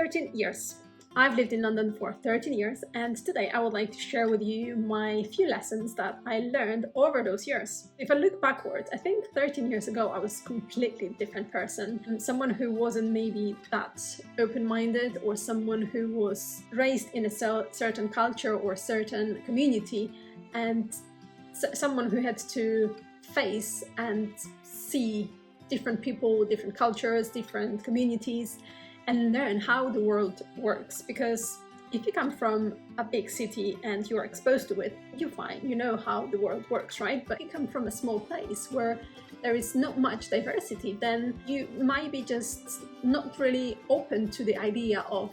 13 years. I've lived in London for 13 years, and today I would like to share with you my few lessons that I learned over those years. If I look backwards, I think 13 years ago I was a completely different person. Someone who wasn't maybe that open-minded, or someone who was raised in a certain culture or certain community, and someone who had to face and see different people, different cultures, different communities, and learn how the world works. Because if you come from a big city and you're exposed to it, you're fine, you know how the world works, right? But if you come from a small place where there is not much diversity, then you might be just not really open to the idea of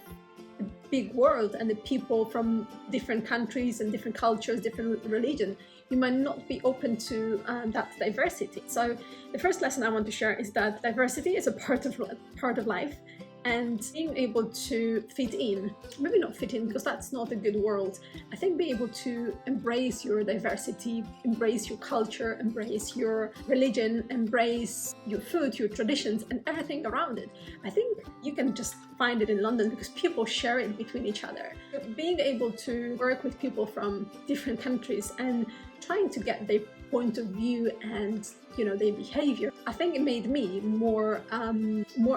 the big world and the people from different countries and different cultures, different religion. You might not be open to that diversity. So the first lesson I want to share is that diversity is a part of life, and being able to fit in, maybe not fit in because that's not a good word, I think being able to embrace your diversity, embrace your culture, embrace your religion, embrace your food, your traditions, and everything around it. I think you can just find it in London because people share it between each other. Being able to work with people from different countries and trying to get their point of view and their behavior, I think it made me more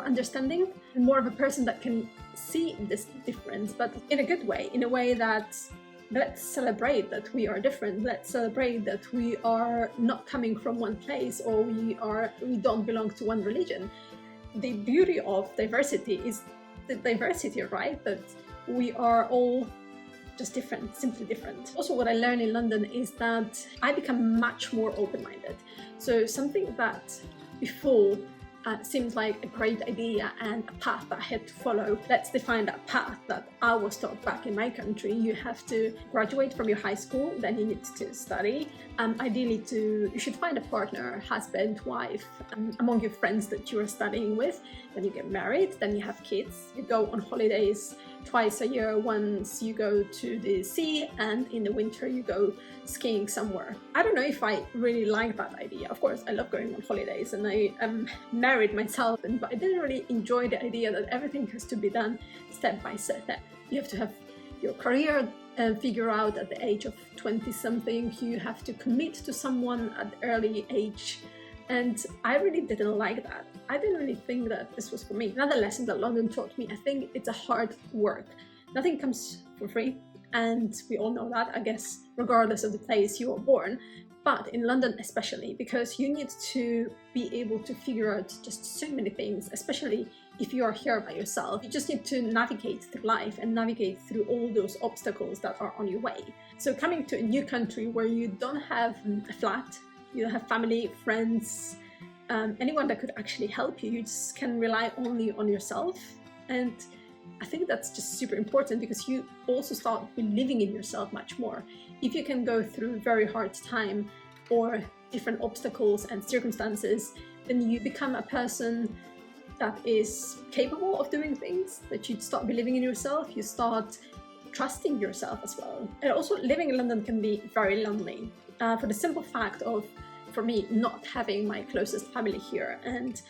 understanding and more of a person that can see this difference, but in a good way, in a way that let's celebrate that we are different. Let's celebrate that we are not coming from one place, or we don't belong to one religion. The beauty of diversity is the diversity, right? That we are all just different, simply different. Also, what I learned in London is that I become much more open-minded. So something that before seemed like a great idea and a path that I had to follow, let's define that path that I was taught back in my country. You have to graduate from your high school, then you need to study, ideally you should find a partner, husband, wife, among your friends that you are studying with, then you get married, then you have kids, you go on holidays twice a year. Once you go to the sea, and in the winter you go skiing somewhere. I don't know if I really like that idea. Of course, I love going on holidays, and I am married myself, but I didn't really enjoy the idea that everything has to be done step by step. You have to have your career figure out at the age of 20-something. You have to commit to someone at the early age. And I really didn't like that. I didn't really think that this was for me. Another lesson that London taught me, I think it's a hard work. Nothing comes for free, and we all know that, I guess, regardless of the place you were born. But in London especially, because you need to be able to figure out just so many things, especially if you are here by yourself. You just need to navigate through life and navigate through all those obstacles that are on your way. So coming to a new country where you don't have a flat, you don't have family, friends, anyone that could actually help you. You just can rely only on yourself. And I think that's just super important, because you also start believing in yourself much more. If you can go through very hard time or different obstacles and circumstances, then you become a person that is capable of doing things, that you start believing in yourself, you start trusting yourself as well. And also, living in London can be very lonely, for the simple fact of, for me, not having my closest family here, and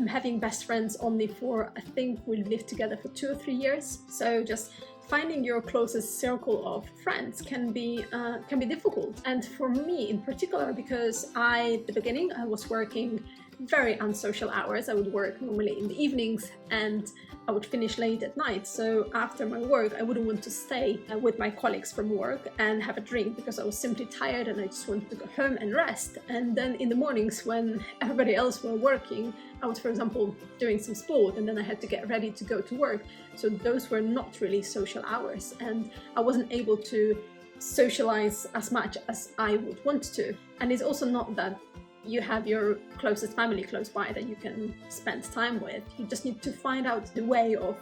having best friends only for, I think we lived together for 2 or 3 years. So just finding your closest circle of friends can be difficult. And for me in particular, because at the beginning I was working very unsocial hours. I would work normally in the evenings, and I would finish late at night. So after my work, I wouldn't want to stay with my colleagues from work and have a drink, because I was simply tired and I just wanted to go home and rest. And then in the mornings, when everybody else were working, I was, for example, doing some sport, and then I had to get ready to go to work. So those were not really social hours, and I wasn't able to socialize as much as I would want to. And it's also not that you have your closest family close by that you can spend time with. You just need to find out the way of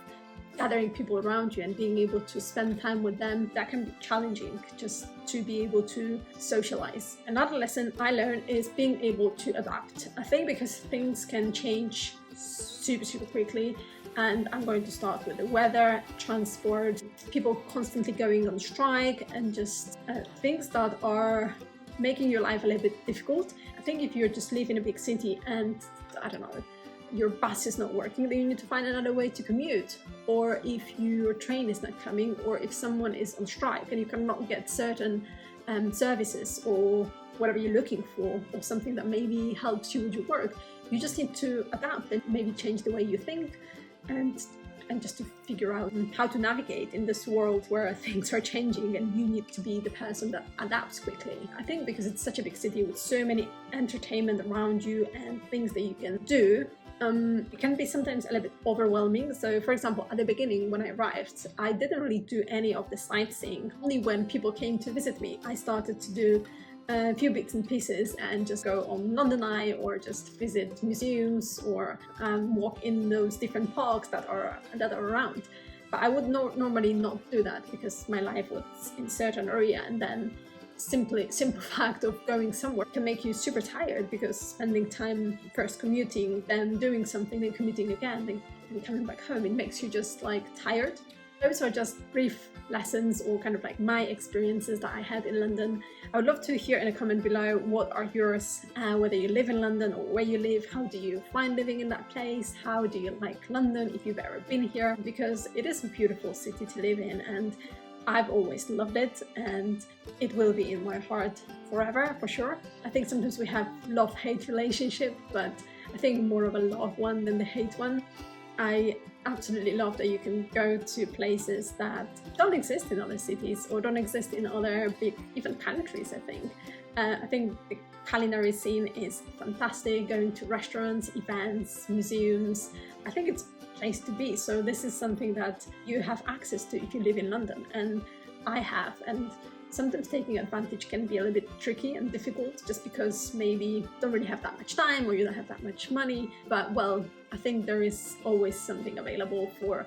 gathering people around you and being able to spend time with them. That can be challenging, just to be able to socialize. Another lesson I learned is being able to adapt. I think because things can change super quickly, and I'm going to start with the weather, transport, people constantly going on strike, and just things that are making your life a little bit difficult. I think if you're just living in a big city and, I don't know, your bus is not working, then you need to find another way to commute. Or if your train is not coming, or if someone is on strike and you cannot get certain services or whatever you're looking for, or something that maybe helps you with your work, you just need to adapt and maybe change the way you think, and just to figure out how to navigate in this world where things are changing and you need to be the person that adapts quickly. I think because it's such a big city with so many entertainment around you and things that you can do, it can be sometimes a little bit overwhelming. So for example, at the beginning when I arrived, I didn't really do any of the sightseeing. Only when people came to visit me, I started to do a few bits and pieces and just go on London Eye, or just visit museums, or walk in those different parks that are around. But I would normally not do that because my life was in certain area, and then simple fact of going somewhere can make you super tired, because spending time first commuting, then doing something, then commuting again, then coming back home, it makes you just like tired. Those are just brief lessons, or kind of like my experiences that I had in London. I would love to hear in a comment below what are yours, whether you live in London or where you live. How do you find living in that place? How do you like London if you've ever been here? Because it is a beautiful city to live in, and I've always loved it, and it will be in my heart forever, for sure. I think sometimes we have love-hate relationship, but I think more of a love one than the hate one. I absolutely love that you can go to places that don't exist in other cities, or don't exist in other big, even countries, I think. I think the culinary scene is fantastic, going to restaurants, events, museums. I think it's a place to be. So this is something that you have access to if you live in London, and I have. And sometimes taking advantage can be a little bit tricky and difficult, just because maybe you don't really have that much time, or you don't have that much money. But well, I think there is always something available for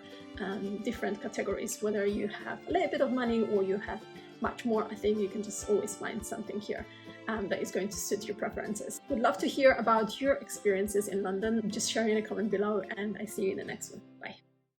different categories. Whether you have a little bit of money or you have much more, I think you can just always find something here that is going to suit your preferences. Would love to hear about your experiences in London. Just share in a comment below, and I see you in the next one. Bye.